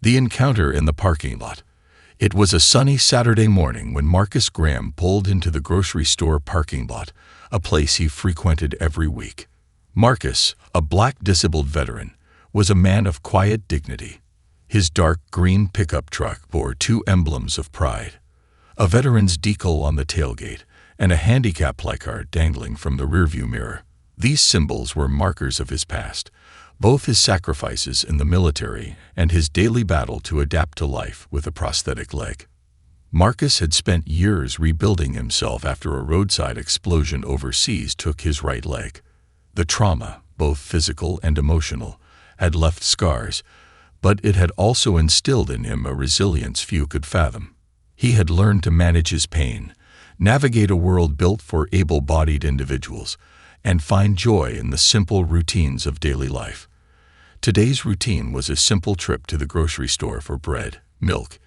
The encounter in the parking lot. It was a sunny Saturday morning when Marcus Graham pulled into the grocery store parking lot, a place he frequented every week. Marcus, a black disabled veteran, was a man of quiet dignity. His dark green pickup truck bore two emblems of pride: a veteran's decal on the tailgate and a handicap placard dangling from the rearview mirror. These symbols were markers of his past, both his sacrifices in the military and his daily battle to adapt to life with a prosthetic leg. Marcus had spent years rebuilding himself after a roadside explosion overseas took his right leg. The trauma, both physical and emotional, had left scars, but it had also instilled in him a resilience few could fathom. He had learned to manage his pain, navigate a world built for able-bodied individuals, and find joy in the simple routines of daily life. Today's routine was a simple trip to the grocery store for bread, milk,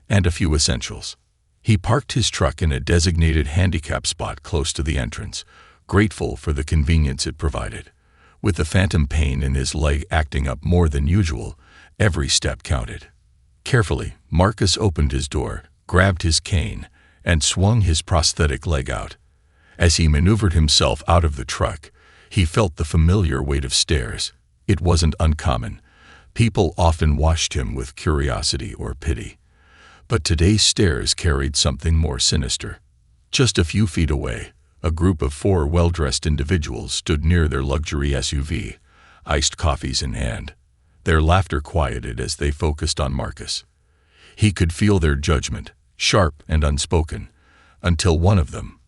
and a few essentials. He parked his truck in a designated handicap spot close to the entrance, grateful for the convenience it provided. With the phantom pain in his leg acting up more than usual, every step counted. Carefully, Marcus opened his door, grabbed his cane, and swung his prosthetic leg out. As he maneuvered himself out of the truck, he felt the familiar weight of stares. It wasn't uncommon. People often watched him with curiosity or pity. But today's stares carried something more sinister. Just a few feet away, a group of four well-dressed individuals stood near their luxury SUV, iced coffees in hand. Their laughter quieted as they focused on Marcus. He could feel their judgment, sharp and unspoken, until one of them,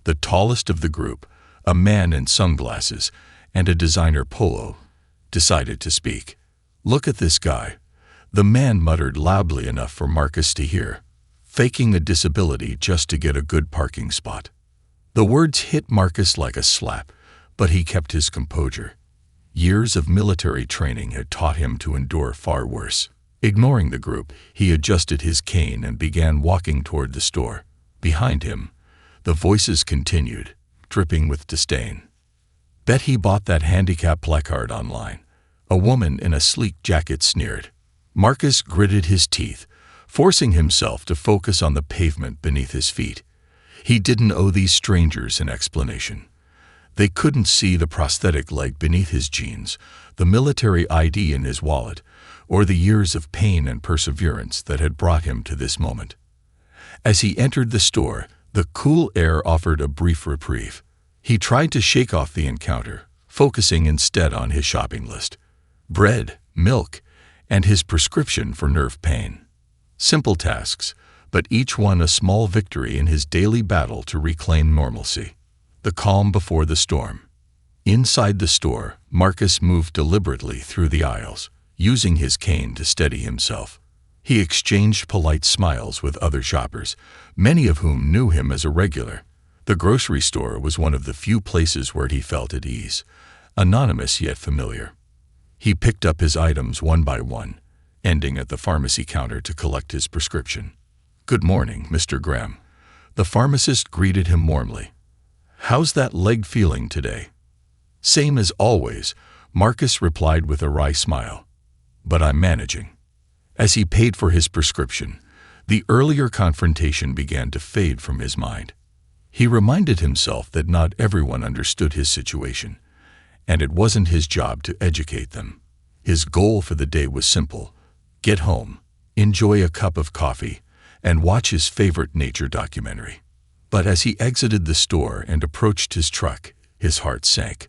the tallest of the group, a man in sunglasses and a designer polo, decided to speak. "Look at this guy," the man muttered loudly enough for Marcus to hear, "faking a disability just to get a good parking spot." The words hit Marcus like a slap, but he kept his composure. Years of military training had taught him to endure far worse. Ignoring the group, he adjusted his cane and began walking toward the store. Behind him, the voices continued, dripping with disdain. "Bet he bought that handicap placard online," a woman in a sleek jacket sneered. Marcus gritted his teeth, forcing himself to focus on the pavement beneath his feet. He didn't owe these strangers an explanation. They couldn't see the prosthetic leg beneath his jeans, the military ID in his wallet, or the years of pain and perseverance that had brought him to this moment. As he entered the store, the cool air offered a brief reprieve. He tried to shake off the encounter, focusing instead on his shopping list: bread, milk, and his prescription for nerve pain. Simple tasks, but each one a small victory in his daily battle to reclaim normalcy. The calm before the storm. Inside the store, Marcus moved deliberately through the aisles, using his cane to steady himself. He exchanged polite smiles with other shoppers, many of whom knew him as a regular. The grocery store was one of the few places where he felt at ease, anonymous yet familiar. He picked up his items one by one, ending at the pharmacy counter to collect his prescription. "Good morning, Mr. Graham." The pharmacist greeted him warmly. "How's that leg feeling today?" "Same as always," Marcus replied with a wry smile. "But I'm managing." As he paid for his prescription, the earlier confrontation began to fade from his mind. He reminded himself that not everyone understood his situation, and it wasn't his job to educate them. His goal for the day was simple: get home, enjoy a cup of coffee, and watch his favorite nature documentary. But as he exited the store and approached his truck, his heart sank.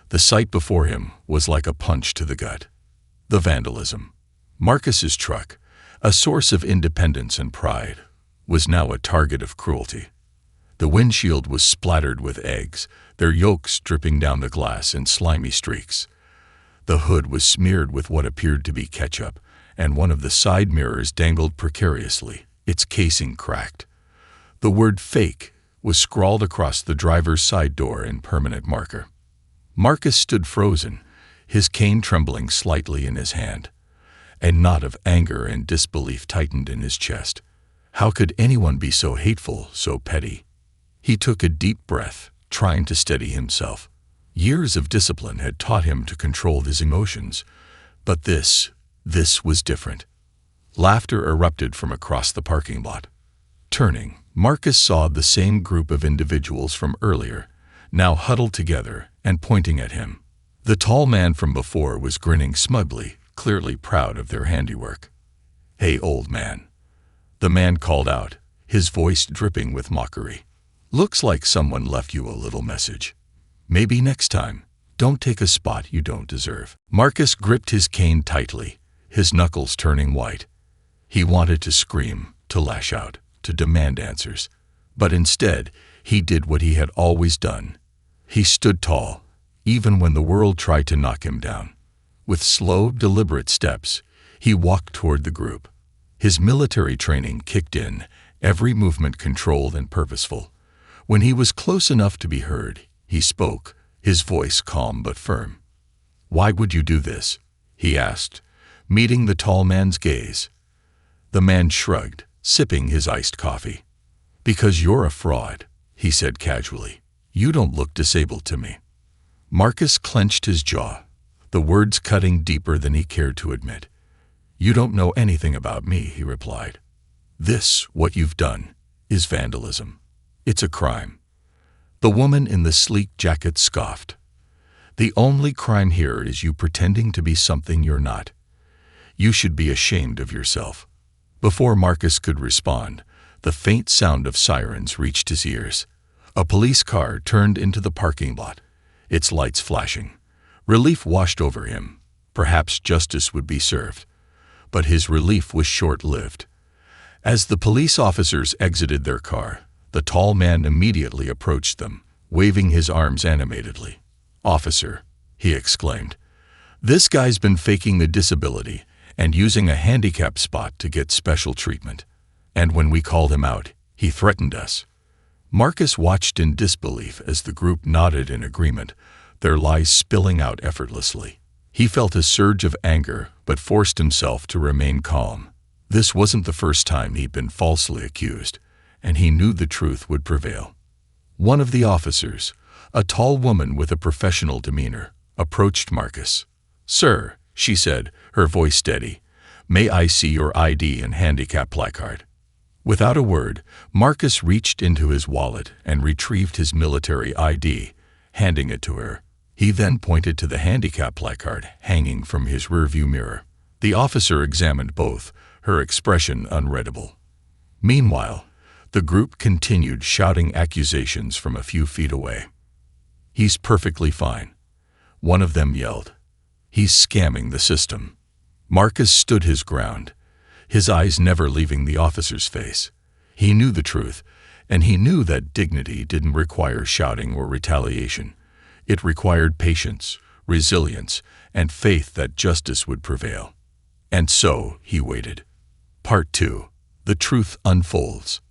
The sight before him was like a punch to the gut. The vandalism. Marcus's truck, a source of independence and pride, was now a target of cruelty. The windshield was splattered with eggs, their yolks dripping down the glass in slimy streaks. The hood was smeared with what appeared to be ketchup, and one of the side mirrors dangled precariously, its casing cracked. The word "fake" was scrawled across the driver's side door in permanent marker. Marcus stood frozen, his cane trembling slightly in his hand. A knot of anger and disbelief tightened in his chest. How could anyone be so hateful, so petty? He took a deep breath, trying to steady himself. Years of discipline had taught him to control his emotions, but this was different. Laughter erupted from across the parking lot. Turning, Marcus saw the same group of individuals from earlier, now huddled together and pointing at him. The tall man from before was grinning smugly, clearly proud of their handiwork. "Hey, old man," the man called out, his voice dripping with mockery. "Looks like someone left you a little message. Maybe next time, don't take a spot you don't deserve." Marcus gripped his cane tightly, his knuckles turning white. He wanted to scream, to lash out, to demand answers. But instead, he did what he had always done. He stood tall, even when the world tried to knock him down. With slow, deliberate steps, he walked toward the group. His military training kicked in, every movement controlled and purposeful. When he was close enough to be heard, he spoke, his voice calm but firm. "Why would you do this?" he asked, meeting the tall man's gaze. The man shrugged, sipping his iced coffee. "Because you're a fraud," he said casually. "You don't look disabled to me." Marcus clenched his jaw, the words cutting deeper than he cared to admit. "You don't know anything about me," he replied. "This, what you've done, is vandalism. It's a crime." The woman in the sleek jacket scoffed. "The only crime here is you pretending to be something you're not. You should be ashamed of yourself." Before Marcus could respond, the faint sound of sirens reached his ears. A police car turned into the parking lot, its lights flashing. Relief washed over him. Perhaps justice would be served. But his relief was short-lived. As the police officers exited their car, the tall man immediately approached them, waving his arms animatedly. "Officer," he exclaimed, "this guy's been faking the disability and using a handicap spot to get special treatment. And when we called him out, he threatened us." Marcus watched in disbelief as the group nodded in agreement, their lies spilling out effortlessly. He felt a surge of anger, but forced himself to remain calm. This wasn't the first time he'd been falsely accused, and he knew the truth would prevail. One of the officers, a tall woman with a professional demeanor, approached Marcus. "Sir," she said, her voice steady, "may I see your ID and handicap placard?" Without a word, Marcus reached into his wallet and retrieved his military ID, handing it to her. He then pointed to the handicap placard hanging from his rearview mirror. The officer examined both, her expression unreadable. Meanwhile, the group continued shouting accusations from a few feet away. "He's perfectly fine," one of them yelled. "He's scamming the system." Marcus stood his ground, his eyes never leaving the officer's face. He knew the truth, and he knew that dignity didn't require shouting or retaliation. It required patience, resilience, and faith that justice would prevail. And so he waited. Part 2. The truth unfolds.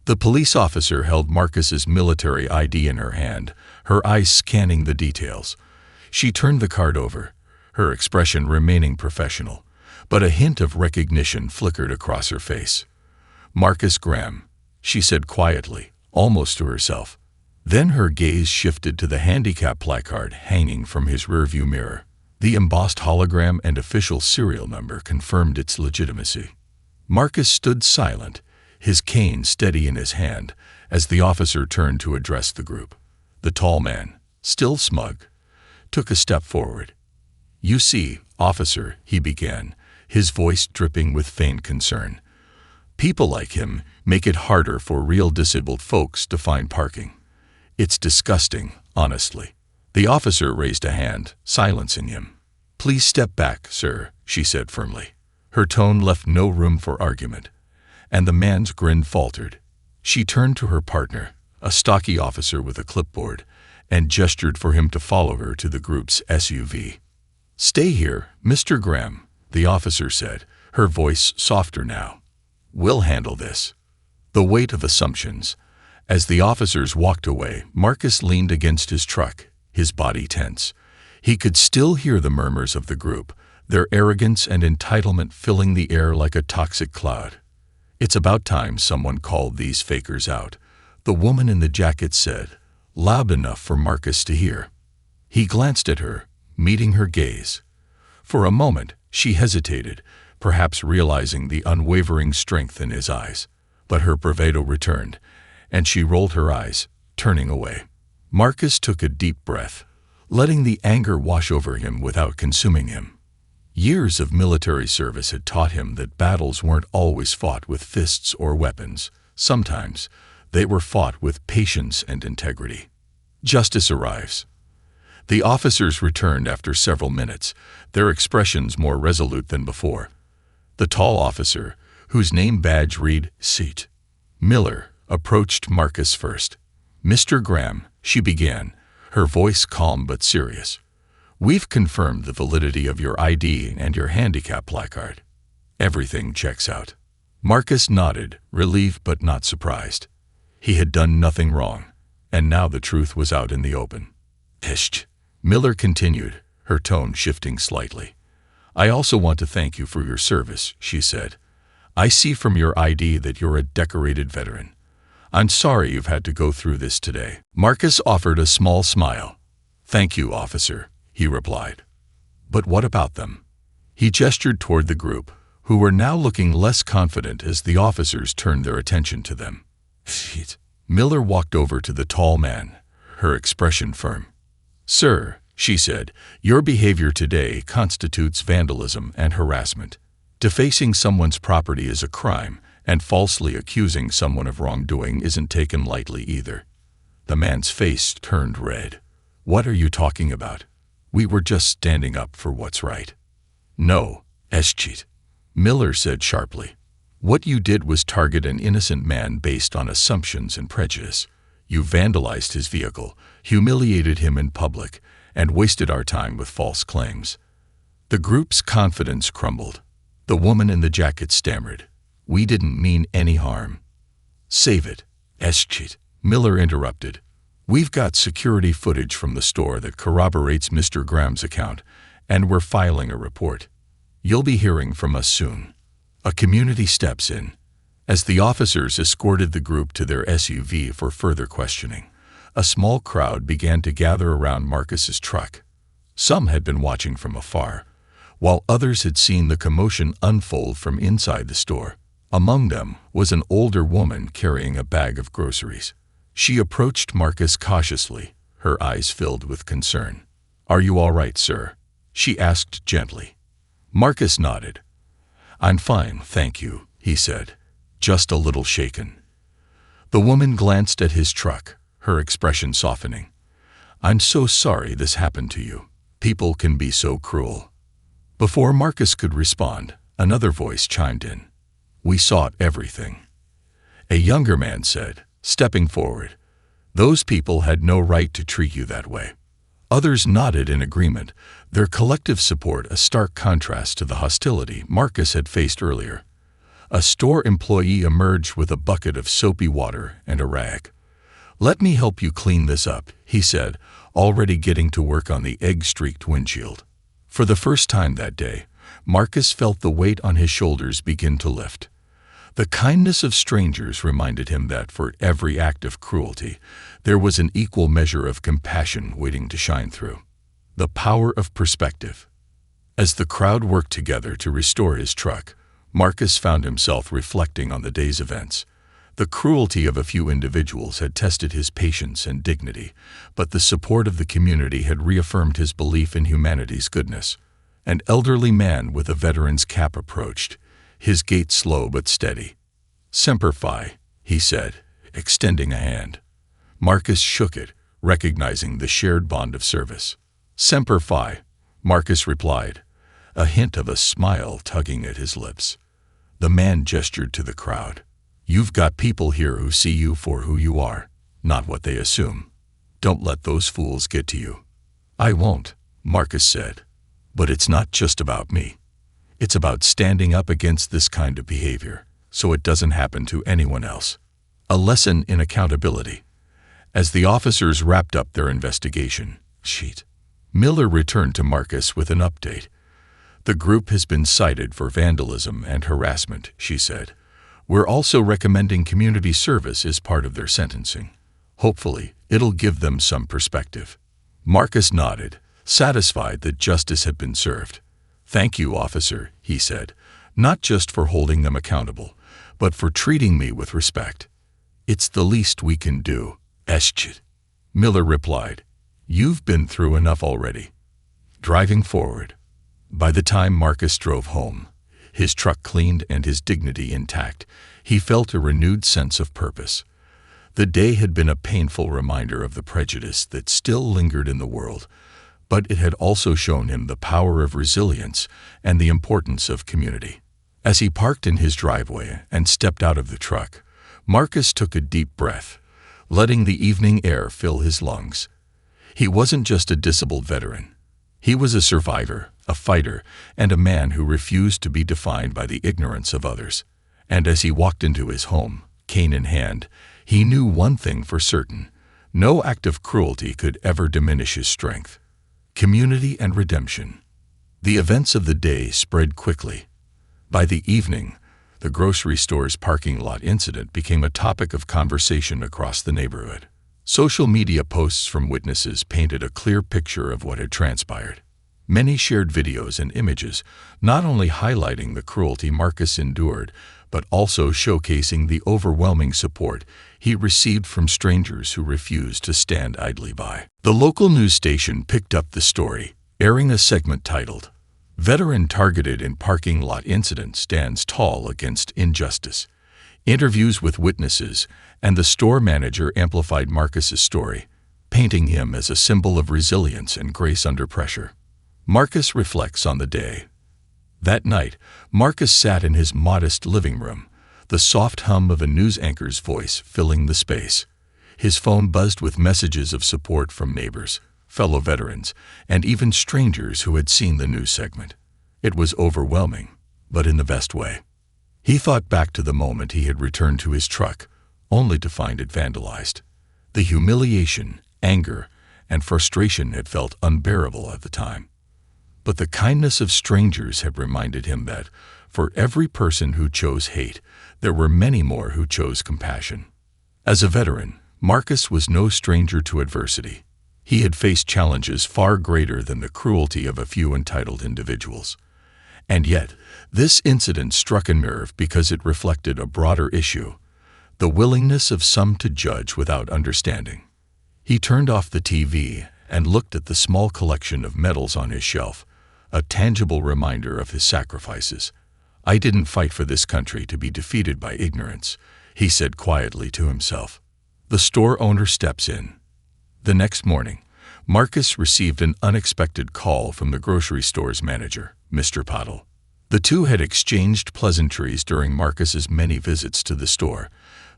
The police officer held Marcus's military ID in her hand, her eyes scanning the details. She turned the card over, her expression remaining professional, but a hint of recognition flickered across her face. "Marcus Graham," she said quietly, almost to herself. Then her gaze shifted to the handicap placard hanging from his rearview mirror. The embossed hologram and official serial number confirmed its legitimacy. Marcus stood silent, his cane steady in his hand, as the officer turned to address the group. The tall man, still smug, took a step forward. "You see, officer," he began, his voice dripping with faint concern. "People like him make it harder for real disabled folks to find parking. It's disgusting, honestly." The officer raised a hand, silencing him. "Please step back, sir," she said firmly. Her tone left no room for argument, and the man's grin faltered. She turned to her partner, a stocky officer with a clipboard, and gestured for him to follow her to the group's SUV. "Stay here, Mr. Graham," the officer said, her voice softer now. "We'll handle this." The weight of assumptions. As the officers walked away, Marcus leaned against his truck, his body tense. He could still hear the murmurs of the group, their arrogance and entitlement filling the air like a toxic cloud. "It's about time someone called these fakers out," the woman in the jacket said, loud enough for Marcus to hear. He glanced at her, meeting her gaze. For a moment, she hesitated, perhaps realizing the unwavering strength in his eyes. But her bravado returned, and she rolled her eyes, turning away. Marcus took a deep breath, letting the anger wash over him without consuming him. Years of military service had taught him that battles weren't always fought with fists or weapons. Sometimes they were fought with patience and integrity. Justice arrives. The officers returned after several minutes, their expressions more resolute than before. The tall officer, whose name badge read Seat Miller, approached Marcus first. "Mr. Graham," she began, her voice calm but serious. "We've confirmed the validity of your ID and your handicap placard. Everything checks out." Marcus nodded, relieved but not surprised. He had done nothing wrong, and now the truth was out in the open. "Isht," Miller continued, her tone shifting slightly. "I also want to thank you for your service," she said. "I see from your ID that you're a decorated veteran. I'm sorry you've had to go through this today." Marcus offered a small smile. "Thank you, officer," he replied. "But what about them?" He gestured toward the group, who were now looking less confident as the officers turned their attention to them. "Shit." Miller walked over to the tall man, her expression firm. "Sir," she said, "your behavior today constitutes vandalism and harassment. Defacing someone's property is a crime, and falsely accusing someone of wrongdoing isn't taken lightly either." The man's face turned red. "What are you talking about? We were just standing up for what's right." "No, Eschit," Miller said sharply. "What you did was target an innocent man based on assumptions and prejudice. You vandalized his vehicle, humiliated him in public, and wasted our time with false claims." The group's confidence crumbled. The woman in the jacket stammered, "We didn't mean any harm." "Save it, Eschit," Miller interrupted. "We've got security footage from the store that corroborates Mr. Graham's account, and we're filing a report. You'll be hearing from us soon." A community steps in. As the officers escorted the group to their SUV for further questioning, a small crowd began to gather around Marcus's truck. Some had been watching from afar, while others had seen the commotion unfold from inside the store. Among them was an older woman carrying a bag of groceries. She approached Marcus cautiously, her eyes filled with concern. "Are you all right, sir?" she asked gently. Marcus nodded. "I'm fine, thank you," he said, just a little shaken. The woman glanced at his truck, her expression softening. "I'm so sorry this happened to you. People can be so cruel." Before Marcus could respond, another voice chimed in. "We saw everything." A younger man said, stepping forward, "Those people had no right to treat you that way." Others nodded in agreement, their collective support a stark contrast to the hostility Marcus had faced earlier. A store employee emerged with a bucket of soapy water and a rag. "Let me help you clean this up," he said, already getting to work on the egg-streaked windshield. For the first time that day, Marcus felt the weight on his shoulders begin to lift. The kindness of strangers reminded him that for every act of cruelty, there was an equal measure of compassion waiting to shine through. The power of perspective. As the crowd worked together to restore his truck, Marcus found himself reflecting on the day's events. The cruelty of a few individuals had tested his patience and dignity, but the support of the community had reaffirmed his belief in humanity's goodness. An elderly man with a veteran's cap approached, his gait slow but steady. "Semper Fi," he said, extending a hand. Marcus shook it, recognizing the shared bond of service. "Semper Fi," Marcus replied, a hint of a smile tugging at his lips. The man gestured to the crowd. "You've got people here who see you for who you are, not what they assume. Don't let those fools get to you." "I won't," Marcus said. "But it's not just about me. It's about standing up against this kind of behavior, so it doesn't happen to anyone else." A lesson in accountability. As the officers wrapped up their investigation, Miller returned to Marcus with an update. "The group has been cited for vandalism and harassment," she said. "We're also recommending community service as part of their sentencing. Hopefully, it'll give them some perspective." Marcus nodded, satisfied that justice had been served. "Thank you, officer," he said, not just for holding them accountable, but for treating me with respect. It's the least we can do, Eschit. Miller replied. You've been through enough already. Driving forward. By the time Marcus drove home, his truck cleaned and his dignity intact, he felt a renewed sense of purpose. The day had been a painful reminder of the prejudice that still lingered in the world, but it had also shown him the power of resilience and the importance of community. As he parked in his driveway and stepped out of the truck, Marcus took a deep breath, letting the evening air fill his lungs. He wasn't just a disabled veteran. He was a survivor, a fighter, and a man who refused to be defined by the ignorance of others. And as he walked into his home, cane in hand, he knew one thing for certain: no act of cruelty could ever diminish his strength. Community and redemption. The events of the day spread quickly. By the evening, the grocery store's parking lot incident became a topic of conversation across the neighborhood. Social media posts from witnesses painted a clear picture of what had transpired. Many shared videos and images, not only highlighting the cruelty Marcus endured, but also showcasing the overwhelming support he received from strangers who refused to stand idly by. The local news station picked up the story, airing a segment titled, "Veteran Targeted in Parking Lot Incident Stands Tall Against Injustice." Interviews with witnesses and the store manager amplified Marcus's story, painting him as a symbol of resilience and grace under pressure. Marcus reflects on the day. That night, Marcus sat in his modest living room, the soft hum of a news anchor's voice filling the space. His phone buzzed with messages of support from neighbors, fellow veterans, and even strangers who had seen the news segment. It was overwhelming, but in the best way. He thought back to the moment he had returned to his truck, only to find it vandalized. The humiliation, anger, and frustration had felt unbearable at the time. But the kindness of strangers had reminded him that, for every person who chose hate, there were many more who chose compassion. As a veteran, Marcus was no stranger to adversity. He had faced challenges far greater than the cruelty of a few entitled individuals. And yet, this incident struck a nerve because it reflected a broader issue: the willingness of some to judge without understanding. He turned off the TV and looked at the small collection of medals on his shelf, a tangible reminder of his sacrifices. "I didn't fight for this country to be defeated by ignorance," he said quietly to himself. The store owner steps in. The next morning, Marcus received an unexpected call from the grocery store's manager, Mr. Pottle. The two had exchanged pleasantries during Marcus's many visits to the store,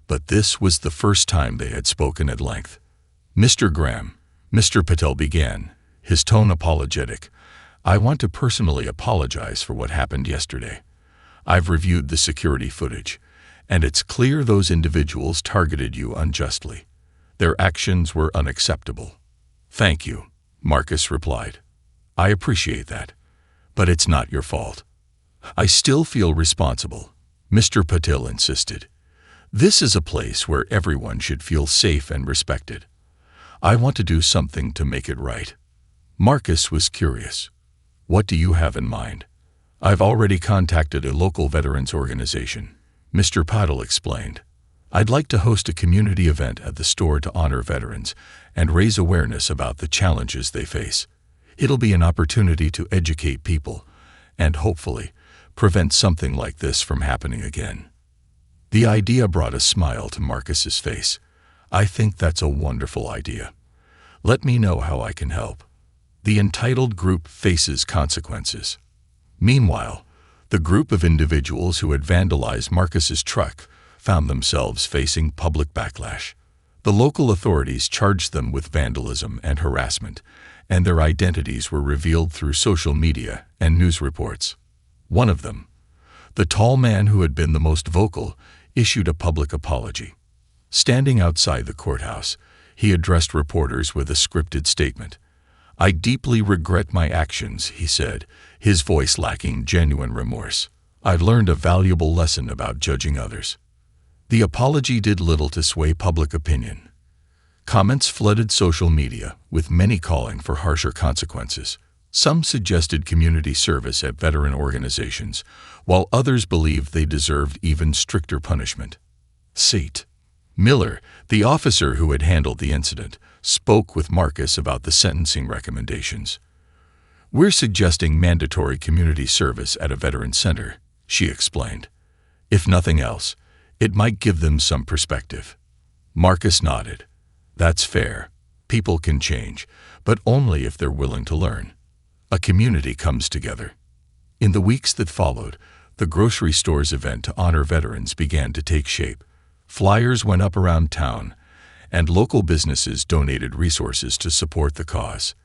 but this was the first time they had spoken at length. "Mr. Graham," Mr. Patel began, his tone apologetic, "I want to personally apologize for what happened yesterday. I've reviewed the security footage, and it's clear those individuals targeted you unjustly. Their actions were unacceptable." "Thank you," Marcus replied. "I appreciate that, but it's not your fault." "I still feel responsible," Mr. Patel insisted. "This is a place where everyone should feel safe and respected. I want to do something to make it right." Marcus was curious. "What do you have in mind?" "I've already contacted a local veterans organization," Mr. Patel explained. "I'd like to host a community event at the store to honor veterans and raise awareness about the challenges they face. It'll be an opportunity to educate people and, hopefully, prevent something like this from happening again." The idea brought a smile to Marcus's face. "I think that's a wonderful idea. Let me know how I can help." The entitled group faces consequences. Meanwhile, the group of individuals who had vandalized Marcus's truck found themselves facing public backlash. The local authorities charged them with vandalism and harassment, and their identities were revealed through social media and news reports. One of them, the tall man who had been the most vocal, issued a public apology. Standing outside the courthouse, he addressed reporters with a scripted statement. "I deeply regret my actions," he said, his voice lacking genuine remorse. "I've learned a valuable lesson about judging others." The apology did little to sway public opinion. Comments flooded social media, with many calling for harsher consequences. Some suggested community service at veteran organizations, while others believed they deserved even stricter punishment. St. Miller, the officer who had handled the incident, spoke with Marcus about the sentencing recommendations. "We're suggesting mandatory community service at a veteran center," she explained. "If nothing else, it might give them some perspective." Marcus nodded. "That's fair. People can change, but only if they're willing to learn." A community comes together. In the weeks that followed, the grocery store's event to honor veterans began to take shape. Flyers went up around town, and local businesses donated resources to support the cause.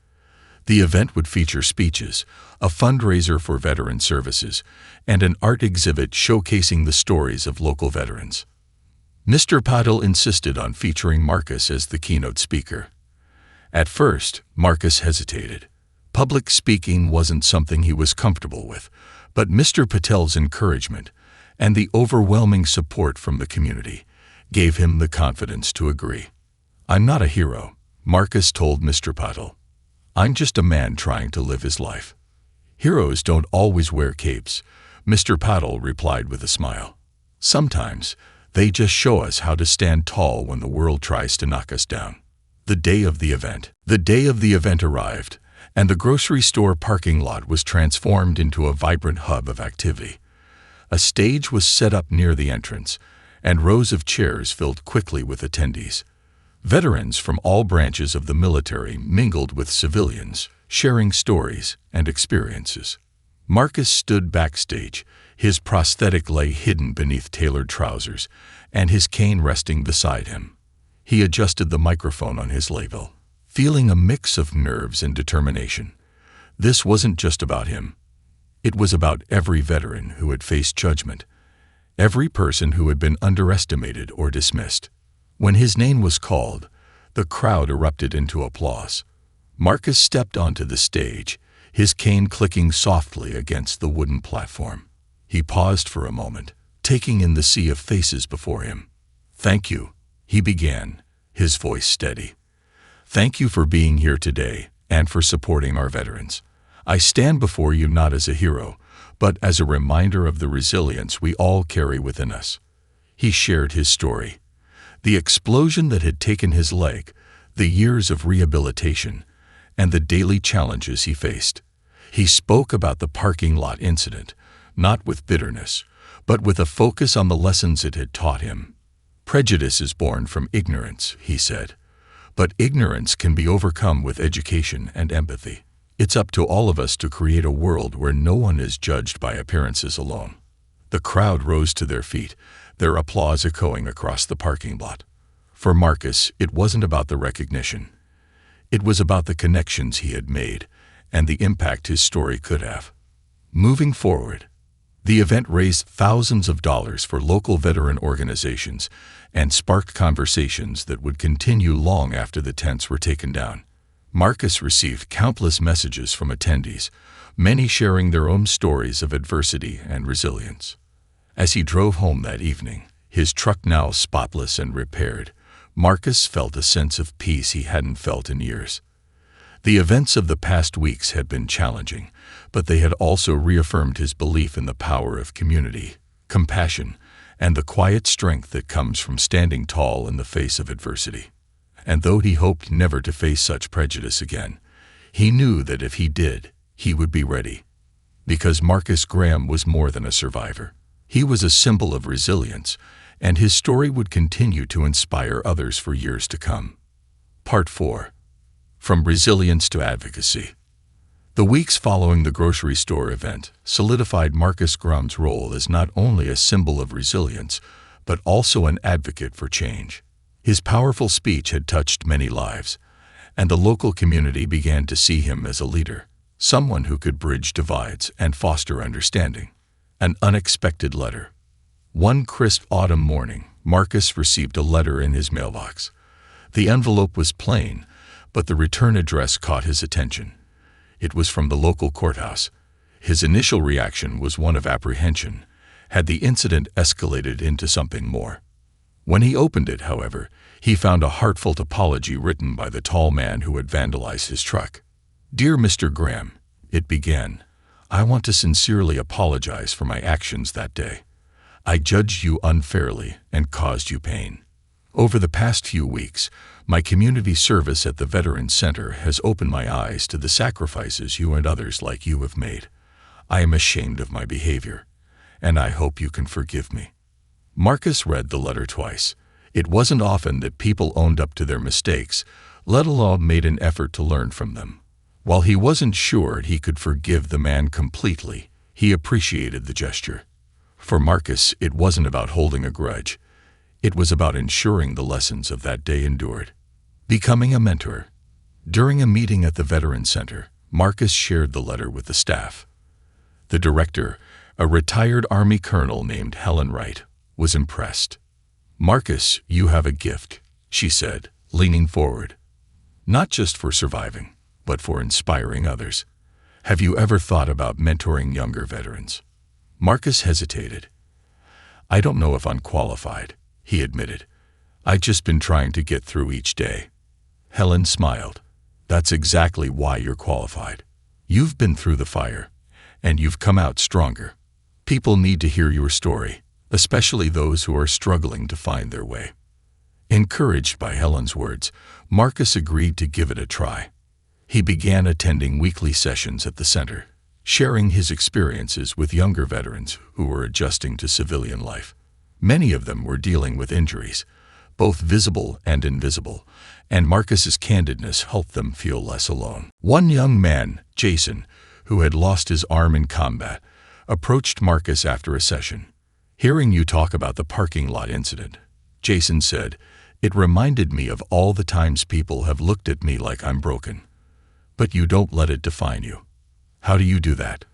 The event would feature speeches, a fundraiser for veteran services, and an art exhibit showcasing the stories of local veterans. Mr. Patel insisted on featuring Marcus as the keynote speaker. At first, Marcus hesitated. Public speaking wasn't something he was comfortable with, but Mr. Patel's encouragement and the overwhelming support from the community gave him the confidence to agree. "I'm not a hero," Marcus told Mr. Patel. "I'm just a man trying to live his life." "Heroes don't always wear capes," Mr. Patel replied with a smile. "Sometimes they just show us how to stand tall when the world tries to knock us down." The day of the event arrived, and the grocery store parking lot was transformed into a vibrant hub of activity. A stage was set up near the entrance, and rows of chairs filled quickly with attendees. Veterans from all branches of the military mingled with civilians, sharing stories and experiences. Marcus stood backstage, his prosthetic lay hidden beneath tailored trousers, and his cane resting beside him. He adjusted the microphone on his label, feeling a mix of nerves and determination. This wasn't just about him. It was about every veteran who had faced judgment, every person who had been underestimated or dismissed. When his name was called, the crowd erupted into applause. Marcus stepped onto the stage, his cane clicking softly against the wooden platform. He paused for a moment, taking in the sea of faces before him. "Thank you," he began, his voice steady. "Thank you for being here today and for supporting our veterans. I stand before you not as a hero, but as a reminder of the resilience we all carry within us." He shared his story. The explosion that had taken his leg, the years of rehabilitation, and the daily challenges he faced. He spoke about the parking lot incident, not with bitterness, but with a focus on the lessons it had taught him. "Prejudice is born from ignorance," he said, "but ignorance can be overcome with education and empathy. It's up to all of us to create a world where no one is judged by appearances alone." The crowd rose to their feet, their applause echoing across the parking lot. For Marcus, it wasn't about the recognition. It was about the connections he had made and the impact his story could have. Moving forward, the event raised thousands of dollars for local veteran organizations and sparked conversations that would continue long after the tents were taken down. Marcus received countless messages from attendees, many sharing their own stories of adversity and resilience. As he drove home that evening, his truck now spotless and repaired, Marcus felt a sense of peace he hadn't felt in years. The events of the past weeks had been challenging, but they had also reaffirmed his belief in the power of community, compassion, and the quiet strength that comes from standing tall in the face of adversity. And though he hoped never to face such prejudice again, he knew that if he did, he would be ready. Because Marcus Graham was more than a survivor. He was a symbol of resilience, and his story would continue to inspire others for years to come. Part 4. From Resilience to Advocacy. The weeks following the grocery store event solidified Marcus Graham's role as not only a symbol of resilience, but also an advocate for change. His powerful speech had touched many lives, and the local community began to see him as a leader, someone who could bridge divides and foster understanding. An unexpected letter. One crisp autumn morning, Marcus received a letter in his mailbox. The envelope was plain, but the return address caught his attention. It was from the local courthouse. His initial reaction was one of apprehension. Had the incident escalated into something more? When he opened it, however, he found a heartfelt apology written by the tall man who had vandalized his truck. "Dear Mr. Graham," it began, I want to sincerely apologize for my actions that day. I judged you unfairly and caused you pain. Over the past few weeks, my community service at the Veterans Center has opened my eyes to the sacrifices you and others like you have made. I am ashamed of my behavior, and I hope you can forgive me." Marcus read the letter twice. It wasn't often that people owned up to their mistakes, let alone made an effort to learn from them. While he wasn't sure he could forgive the man completely, he appreciated the gesture. For Marcus, it wasn't about holding a grudge. It was about ensuring the lessons of that day endured. Becoming a mentor. During a meeting at the Veterans Center, Marcus shared the letter with the staff. The director, a retired Army colonel named Helen Wright, was impressed. "Marcus, you have a gift," she said, leaning forward. "Not just for surviving, but for inspiring others. Have you ever thought about mentoring younger veterans?" Marcus hesitated. "I don't know if I'm qualified," he admitted. "I've just been trying to get through each day." Helen smiled. "That's exactly why you're qualified. You've been through the fire, and you've come out stronger. People need to hear your story, especially those who are struggling to find their way." Encouraged by Helen's words, Marcus agreed to give it a try. He began attending weekly sessions at the center, sharing his experiences with younger veterans who were adjusting to civilian life. Many of them were dealing with injuries, both visible and invisible, and Marcus's candidness helped them feel less alone. One young man, Jason, who had lost his arm in combat, approached Marcus after a session. "Hearing you talk about the parking lot incident," Jason said, "it reminded me of all the times people have looked at me like I'm broken. But you don't let it define you. How do you do that?"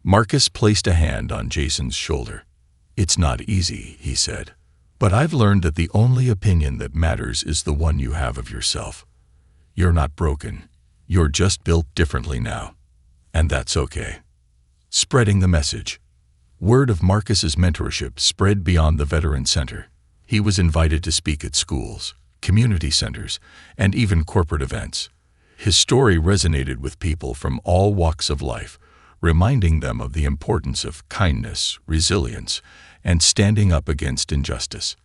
Marcus placed a hand on Jason's shoulder. "It's not easy," he said, "but I've learned that the only opinion that matters is the one you have of yourself. You're not broken. You're just built differently now. And that's okay." Spreading the message. Word of Marcus's mentorship spread beyond the Veterans Center. He was invited to speak at schools, community centers, and even corporate events. His story resonated with people from all walks of life, reminding them of the importance of kindness, resilience, and standing up against injustice.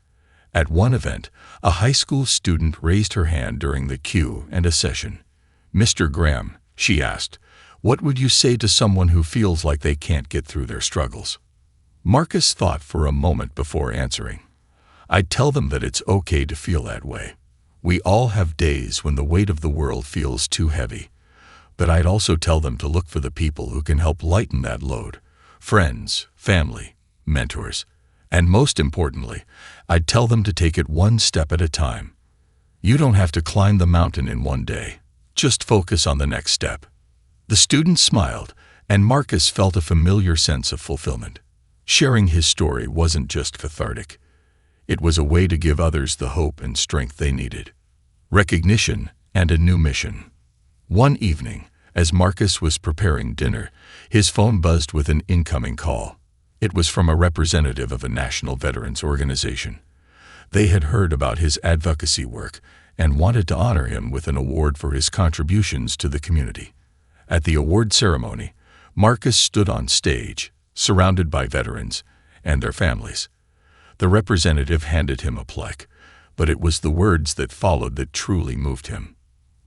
At one event, a high school student raised her hand during the Q&A session. "Mr. Graham," she asked, "what would you say to someone who feels like they can't get through their struggles?" Marcus thought for a moment before answering. "I'd tell them that it's okay to feel that way. We all have days when the weight of the world feels too heavy. But I'd also tell them to look for the people who can help lighten that load. Friends, family, mentors. And most importantly, I'd tell them to take it one step at a time. You don't have to climb the mountain in one day. Just focus on the next step." The student smiled, and Marcus felt a familiar sense of fulfillment. Sharing his story wasn't just cathartic. It was a way to give others the hope and strength they needed. Recognition and a new mission. One evening, as Marcus was preparing dinner, his phone buzzed with an incoming call. It was from a representative of a national veterans organization. They had heard about his advocacy work and wanted to honor him with an award for his contributions to the community. At the award ceremony, Marcus stood on stage, surrounded by veterans and their families. The representative handed him a plaque, but it was the words that followed that truly moved him.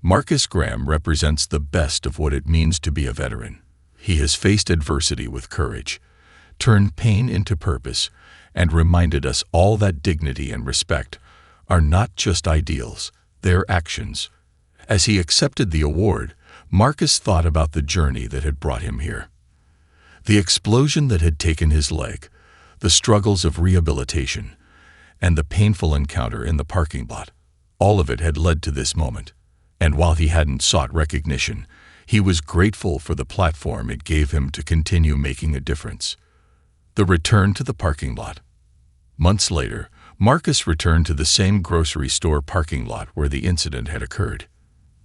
Marcus Graham represents the best of what it means to be a veteran. He has faced adversity with courage, turned pain into purpose, and reminded us all that dignity and respect are not just ideals, they're actions. As he accepted the award, Marcus thought about the journey that had brought him here. The explosion that had taken his leg, the struggles of rehabilitation, and the painful encounter in the parking lot. All of it had led to this moment. And while he hadn't sought recognition, he was grateful for the platform it gave him to continue making a difference. The return to the parking lot. Months later, Marcus returned to the same grocery store parking lot where the incident had occurred.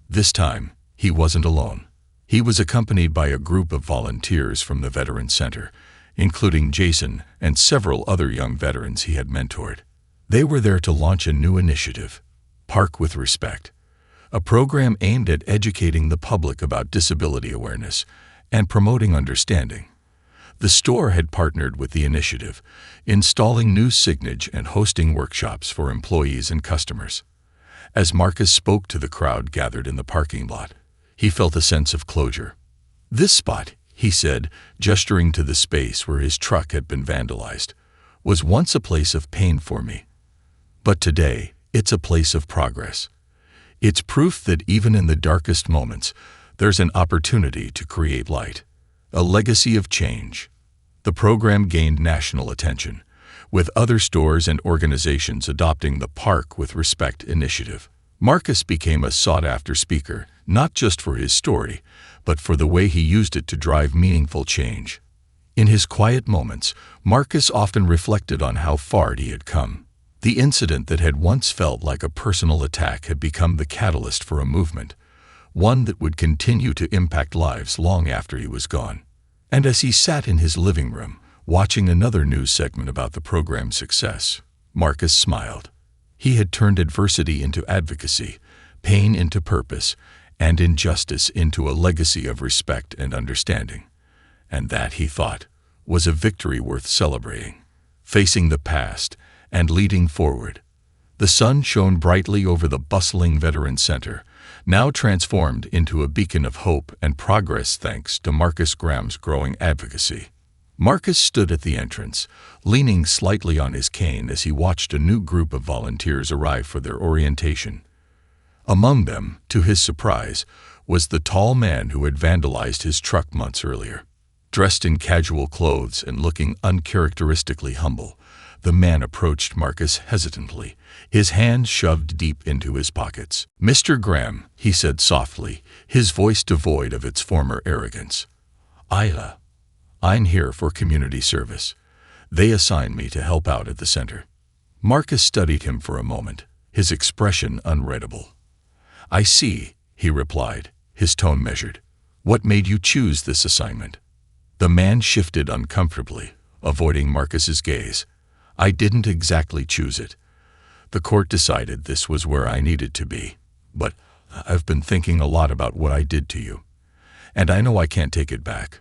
This time, he wasn't alone. He was accompanied by a group of volunteers from the Veterans Center, including Jason and several other young veterans he had mentored. They were there to launch a new initiative, Park with Respect, a program aimed at educating the public about disability awareness and promoting understanding. The store had partnered with the initiative, installing new signage and hosting workshops for employees and customers. As Marcus spoke to the crowd gathered in the parking lot, he felt a sense of closure. "This spot," he said, gesturing to the space where his truck had been vandalized, "was once a place of pain for me. But today, it's a place of progress. It's proof that even in the darkest moments, there's an opportunity to create light, a legacy of change." The program gained national attention, with other stores and organizations adopting the Park with Respect initiative. Marcus became a sought-after speaker, not just for his story, but for the way he used it to drive meaningful change. In his quiet moments, Marcus often reflected on how far he had come. The incident that had once felt like a personal attack had become the catalyst for a movement, one that would continue to impact lives long after he was gone. And as he sat in his living room, watching another news segment about the program's success, Marcus smiled. He had turned adversity into advocacy, pain into purpose, and injustice into a legacy of respect and understanding. And that, he thought, was a victory worth celebrating. Facing the past and leading forward. The sun shone brightly over the bustling Veterans Center, now transformed into a beacon of hope and progress thanks to Marcus Graham's growing advocacy. Marcus stood at the entrance, leaning slightly on his cane as he watched a new group of volunteers arrive for their orientation. Among them, to his surprise, was the tall man who had vandalized his truck months earlier. Dressed in casual clothes and looking uncharacteristically humble, the man approached Marcus hesitantly, his hands shoved deep into his pockets. "Mr. Graham," he said softly, his voice devoid of its former arrogance. I'm here for community service. They assigned me to help out at the center." Marcus studied him for a moment, his expression unreadable. "I see," he replied, his tone measured. "What made you choose this assignment?" The man shifted uncomfortably, avoiding Marcus's gaze. "I didn't exactly choose it. The court decided this was where I needed to be. But I've been thinking a lot about what I did to you. And I know I can't take it back,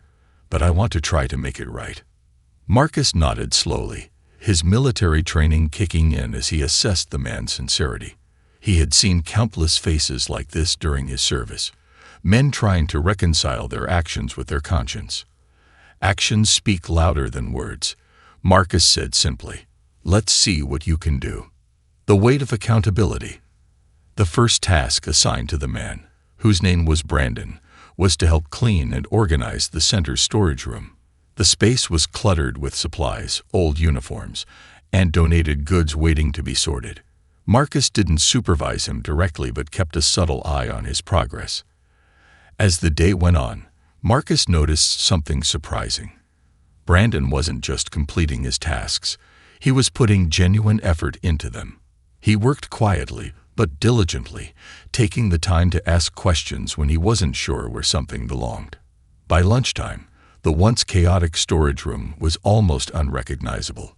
but I want to try to make it right." Marcus nodded slowly, his military training kicking in as he assessed the man's sincerity. He had seen countless faces like this during his service, men trying to reconcile their actions with their conscience. "Actions speak louder than words," Marcus said simply. "Let's see what you can do." The weight of accountability. The first task assigned to the man, whose name was Brandon, was to help clean and organize the center's storage room. The space was cluttered with supplies, old uniforms, and donated goods waiting to be sorted. Marcus didn't supervise him directly but kept a subtle eye on his progress. As the day went on, Marcus noticed something surprising. Brandon wasn't just completing his tasks, he was putting genuine effort into them. He worked quietly, but diligently, taking the time to ask questions when he wasn't sure where something belonged. By lunchtime, the once chaotic storage room was almost unrecognizable.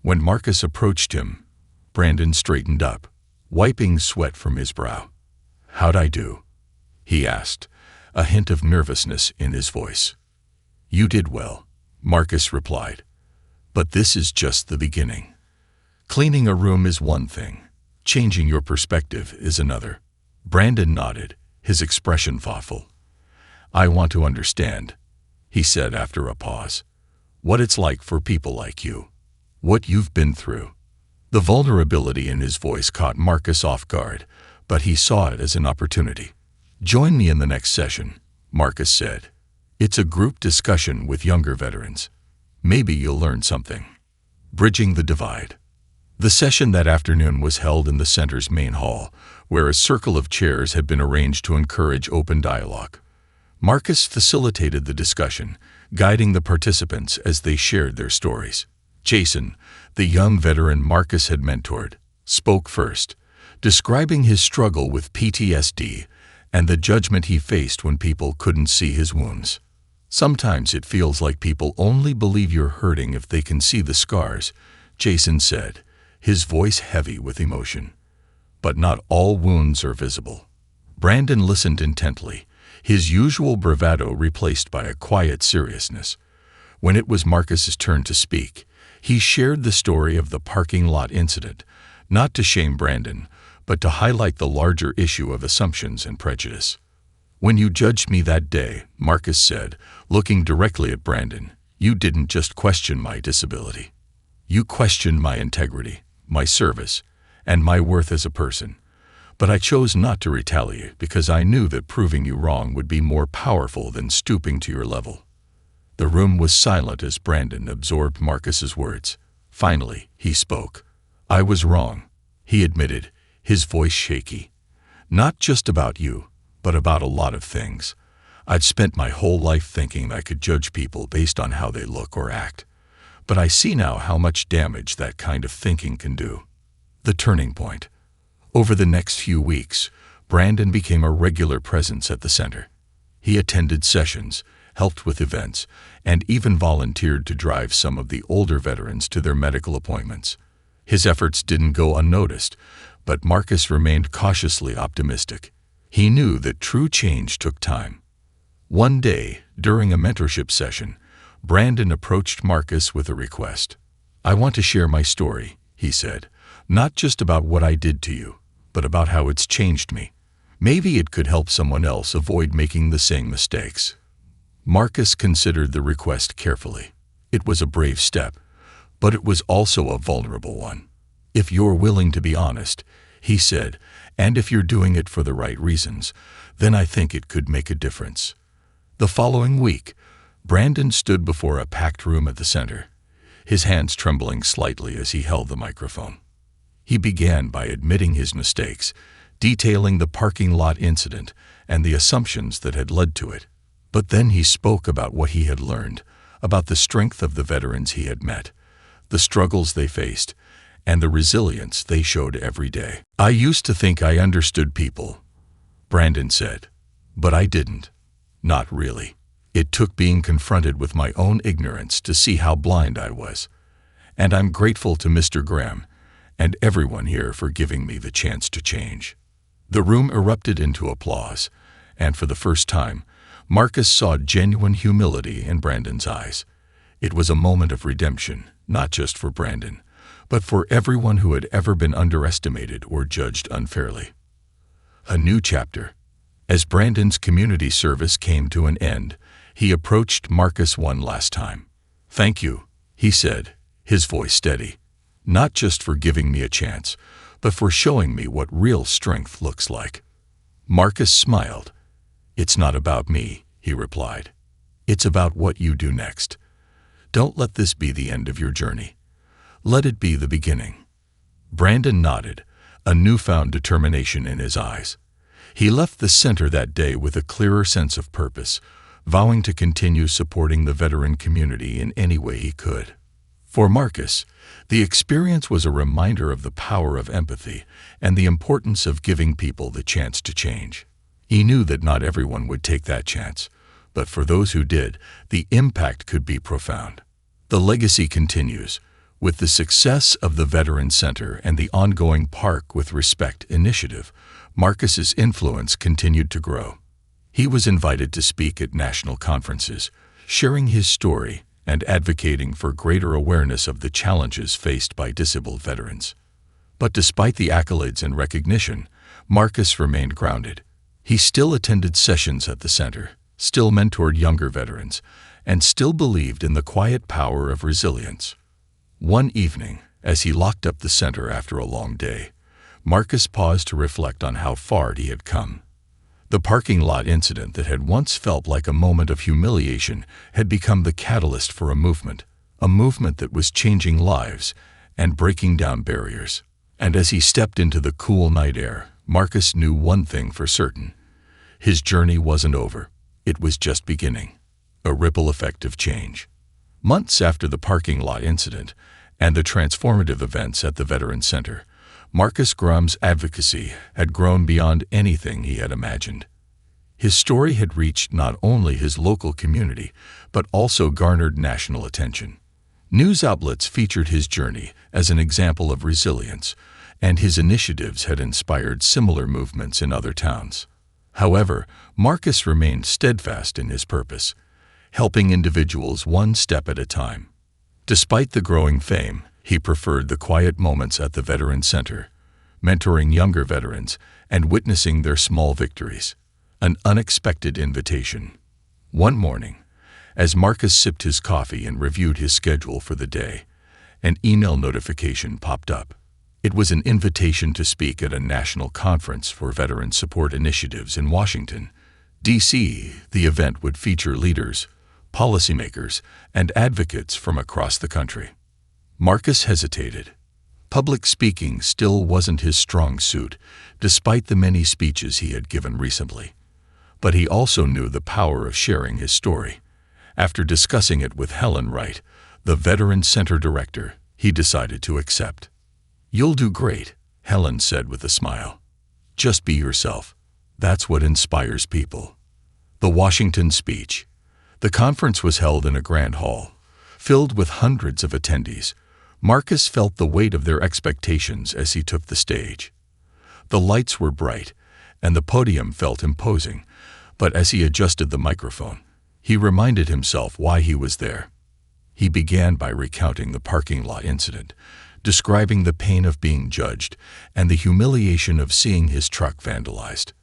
When Marcus approached him, Brandon straightened up, wiping sweat from his brow. "How'd I do?" he asked, a hint of nervousness in his voice. "You did well," Marcus replied. "But this is just the beginning. Cleaning a room is one thing. Changing your perspective is another." Brandon nodded, his expression thoughtful. "I want to understand," he said after a pause, "what it's like for people like you. What you've been through." The vulnerability in his voice caught Marcus off guard, but he saw it as an opportunity. "Join me in the next session," Marcus said. "It's a group discussion with younger veterans. Maybe you'll learn something." Bridging the divide. The session that afternoon was held in the center's main hall, where a circle of chairs had been arranged to encourage open dialogue. Marcus facilitated the discussion, guiding the participants as they shared their stories. Jason, the young veteran Marcus had mentored, spoke first, describing his struggle with PTSD and the judgment he faced when people couldn't see his wounds. "Sometimes it feels like people only believe you're hurting if they can see the scars," Jason said, his voice heavy with emotion. "But not all wounds are visible." Brandon listened intently, his usual bravado replaced by a quiet seriousness. When it was Marcus's turn to speak, he shared the story of the parking lot incident, not to shame Brandon, but to highlight the larger issue of assumptions and prejudice. "When you judged me that day," Marcus said, looking directly at Brandon, "you didn't just question my disability. You questioned my integrity, my service, and my worth as a person. But I chose not to retaliate because I knew that proving you wrong would be more powerful than stooping to your level." The room was silent as Brandon absorbed Marcus's words. Finally, he spoke. "I was wrong," he admitted, his voice shaky. "Not just about you, but about a lot of things. I'd spent my whole life thinking I could judge people based on how they look or act. But I see now how much damage that kind of thinking can do." The turning point. Over the next few weeks, Brandon became a regular presence at the center. He attended sessions, helped with events, and even volunteered to drive some of the older veterans to their medical appointments. His efforts didn't go unnoticed, but Marcus remained cautiously optimistic. He knew that true change took time. One day, during a mentorship session, Brandon approached Marcus with a request. "I want to share my story," he said, "not just about what I did to you, but about how it's changed me. Maybe it could help someone else avoid making the same mistakes." Marcus considered the request carefully. It was a brave step, but it was also a vulnerable one. "If you're willing to be honest," he said, "and if you're doing it for the right reasons, then I think it could make a difference." The following week, Brandon stood before a packed room at the center, his hands trembling slightly as he held the microphone. He began by admitting his mistakes, detailing the parking lot incident and the assumptions that had led to it. But then he spoke about what he had learned, about the strength of the veterans he had met, the struggles they faced, and the resilience they showed every day. "I used to think I understood people," Brandon said, "but I didn't. Not really. It took being confronted with my own ignorance to see how blind I was. And I'm grateful to Mr. Graham and everyone here for giving me the chance to change." The room erupted into applause, and for the first time, Marcus saw genuine humility in Brandon's eyes. It was a moment of redemption, not just for Brandon, but for everyone who had ever been underestimated or judged unfairly. A new chapter. As Brandon's community service came to an end, he approached Marcus one last time. "Thank you," he said, his voice steady, "not just for giving me a chance, but for showing me what real strength looks like." Marcus smiled. "It's not about me," he replied. "It's about what you do next. Don't let this be the end of your journey. Let it be the beginning." Brandon nodded, a newfound determination in his eyes. He left the center that day with a clearer sense of purpose, vowing to continue supporting the veteran community in any way he could. For Marcus, the experience was a reminder of the power of empathy and the importance of giving people the chance to change. He knew that not everyone would take that chance, but for those who did, the impact could be profound. The legacy continues. With the success of the Veteran Center and the ongoing Park with Respect initiative, Marcus's influence continued to grow. He was invited to speak at national conferences, sharing his story and advocating for greater awareness of the challenges faced by disabled veterans. But despite the accolades and recognition, Marcus remained grounded. He still attended sessions at the center, still mentored younger veterans, and still believed in the quiet power of resilience. One evening, as he locked up the center after a long day, Marcus paused to reflect on how far he had come. The parking lot incident that had once felt like a moment of humiliation had become the catalyst for a movement that was changing lives and breaking down barriers. And as he stepped into the cool night air, Marcus knew one thing for certain. His journey wasn't over. It was just beginning. A ripple effect of change. Months after the parking lot incident and the transformative events at the Veteran Center, Marcus Graham's advocacy had grown beyond anything he had imagined. His story had reached not only his local community, but also garnered national attention. News outlets featured his journey as an example of resilience, and his initiatives had inspired similar movements in other towns. However, Marcus remained steadfast in his purpose, helping individuals one step at a time. Despite the growing fame, he preferred the quiet moments at the Veteran Center, mentoring younger veterans and witnessing their small victories. An unexpected invitation. One morning, as Marcus sipped his coffee and reviewed his schedule for the day, an email notification popped up. It was an invitation to speak at a national conference for veteran support initiatives in Washington, D.C. The event would feature leaders, policymakers, and advocates from across the country. Marcus hesitated. Public speaking still wasn't his strong suit, despite the many speeches he had given recently. But he also knew the power of sharing his story. After discussing it with Helen Wright, the Veteran Center director, he decided to accept. "You'll do great," Helen said with a smile. "Just be yourself. That's what inspires people." The Washington speech. The conference was held in a grand hall, filled with hundreds of attendees. Marcus felt the weight of their expectations as he took the stage. The lights were bright, and the podium felt imposing, but as he adjusted the microphone, he reminded himself why he was there. He began by recounting the parking lot incident, describing the pain of being judged and the humiliation of seeing his truck vandalized.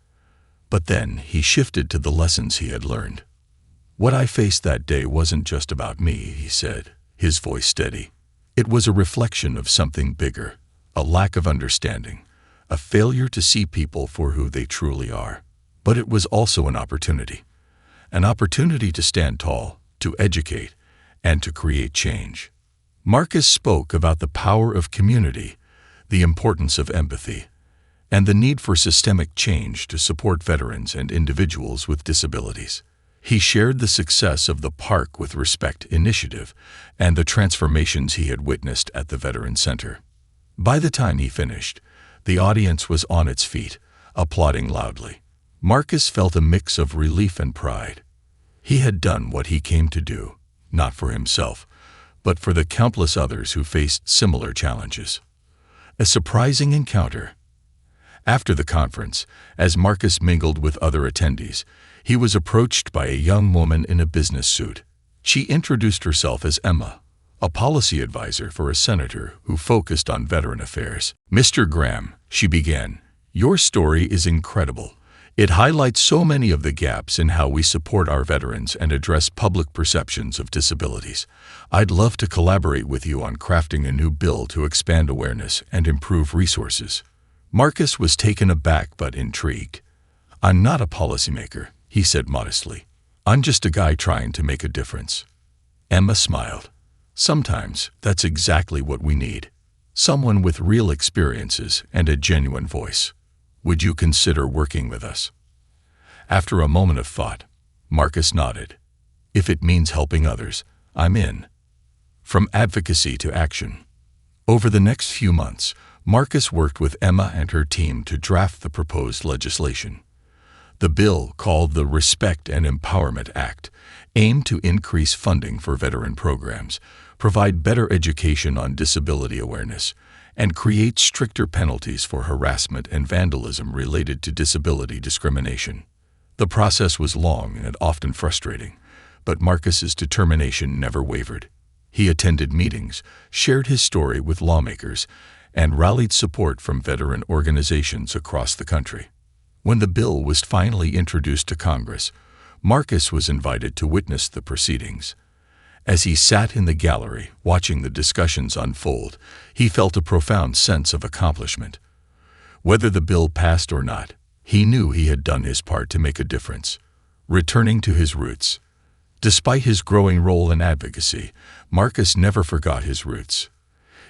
But then he shifted to the lessons he had learned. "What I faced that day wasn't just about me," he said, his voice steady. "It was a reflection of something bigger, a lack of understanding, a failure to see people for who they truly are. But it was also an opportunity to stand tall, to educate, and to create change." Marcus spoke about the power of community, the importance of empathy, and the need for systemic change to support veterans and individuals with disabilities. He shared the success of the Park with Respect initiative and the transformations he had witnessed at the Veteran Center. By the time he finished, the audience was on its feet, applauding loudly. Marcus felt a mix of relief and pride. He had done what he came to do, not for himself, but for the countless others who faced similar challenges. A surprising encounter. After the conference, as Marcus mingled with other attendees, he was approached by a young woman in a business suit. She introduced herself as Emma, a policy advisor for a senator who focused on veteran affairs. "Mr. Graham," she began, "your story is incredible. It highlights so many of the gaps in how we support our veterans and address public perceptions of disabilities. I'd love to collaborate with you on crafting a new bill to expand awareness and improve resources." Marcus was taken aback but intrigued. "I'm not a policymaker," he said modestly. "I'm just a guy trying to make a difference." Emma smiled. "Sometimes that's exactly what we need. Someone with real experiences and a genuine voice. Would you consider working with us?" After a moment of thought, Marcus nodded. "If it means helping others, I'm in." From advocacy to action. Over the next few months, Marcus worked with Emma and her team to draft the proposed legislation. The bill, called the Respect and Empowerment Act, aimed to increase funding for veteran programs, provide better education on disability awareness, and create stricter penalties for harassment and vandalism related to disability discrimination. The process was long and often frustrating, but Marcus's determination never wavered. He attended meetings, shared his story with lawmakers, and rallied support from veteran organizations across the country. When the bill was finally introduced to Congress, Marcus was invited to witness the proceedings. As he sat in the gallery watching the discussions unfold, he felt a profound sense of accomplishment. Whether the bill passed or not, he knew he had done his part to make a difference. Returning to his roots. Despite his growing role in advocacy, Marcus never forgot his roots.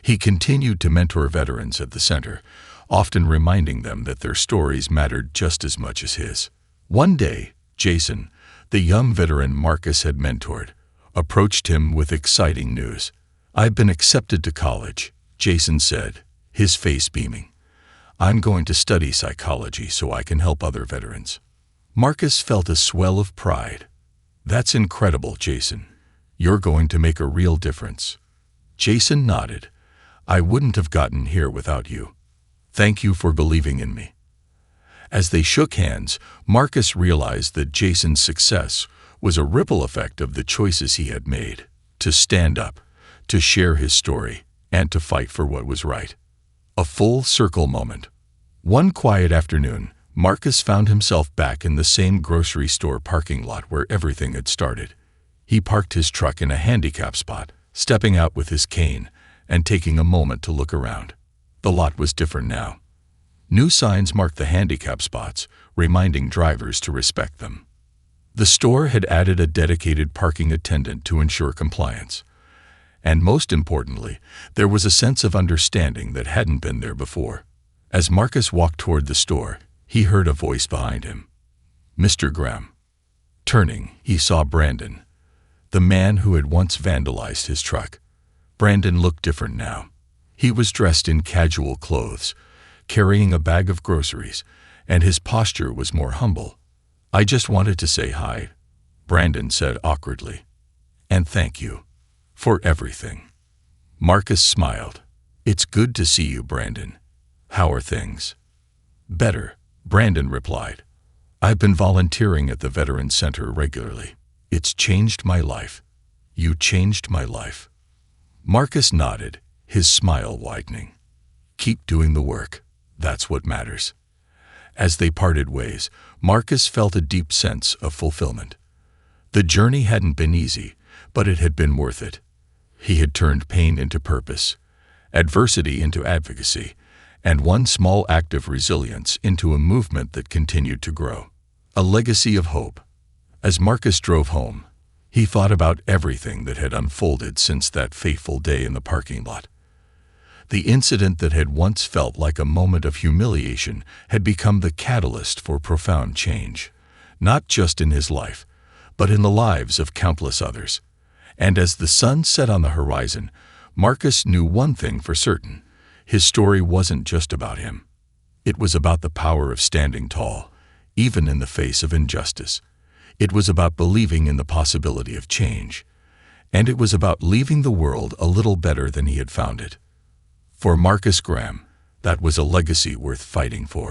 He continued to mentor veterans at the center, often reminding them that their stories mattered just as much as his. One day, Jason, the young veteran Marcus had mentored, approached him with exciting news. "I've been accepted to college," Jason said, his face beaming. "I'm going to study psychology so I can help other veterans." Marcus felt a swell of pride. "That's incredible, Jason. You're going to make a real difference." Jason nodded. "I wouldn't have gotten here without you. Thank you for believing in me." As they shook hands, Marcus realized that Jason's success was a ripple effect of the choices he had made: to stand up, to share his story, and to fight for what was right. A full circle moment. One quiet afternoon, Marcus found himself back in the same grocery store parking lot where everything had started. He parked his truck in a handicap spot, stepping out with his cane and taking a moment to look around. The lot was different now. New signs marked the handicap spots, reminding drivers to respect them. The store had added a dedicated parking attendant to ensure compliance. And most importantly, there was a sense of understanding that hadn't been there before. As Marcus walked toward the store, he heard a voice behind him. "Mr. Graham." Turning, he saw Brandon, the man who had once vandalized his truck. Brandon looked different now. He was dressed in casual clothes, carrying a bag of groceries, and his posture was more humble. "I just wanted to say hi," Brandon said awkwardly. "And thank you for everything." Marcus smiled. "It's good to see you, Brandon. How are things?" "Better," Brandon replied. "I've been volunteering at the Veterans Center regularly. It's changed my life." "You changed my life." Marcus nodded, his smile widening. "Keep doing the work. That's what matters." As they parted ways, Marcus felt a deep sense of fulfillment. The journey hadn't been easy, but it had been worth it. He had turned pain into purpose, adversity into advocacy, and one small act of resilience into a movement that continued to grow. A legacy of hope. As Marcus drove home, he thought about everything that had unfolded since that fateful day in the parking lot. The incident that had once felt like a moment of humiliation had become the catalyst for profound change, not just in his life, but in the lives of countless others. And as the sun set on the horizon, Marcus knew one thing for certain: his story wasn't just about him. It was about the power of standing tall, even in the face of injustice. It was about believing in the possibility of change. And it was about leaving the world a little better than he had found it. For Marcus Graham, that was a legacy worth fighting for.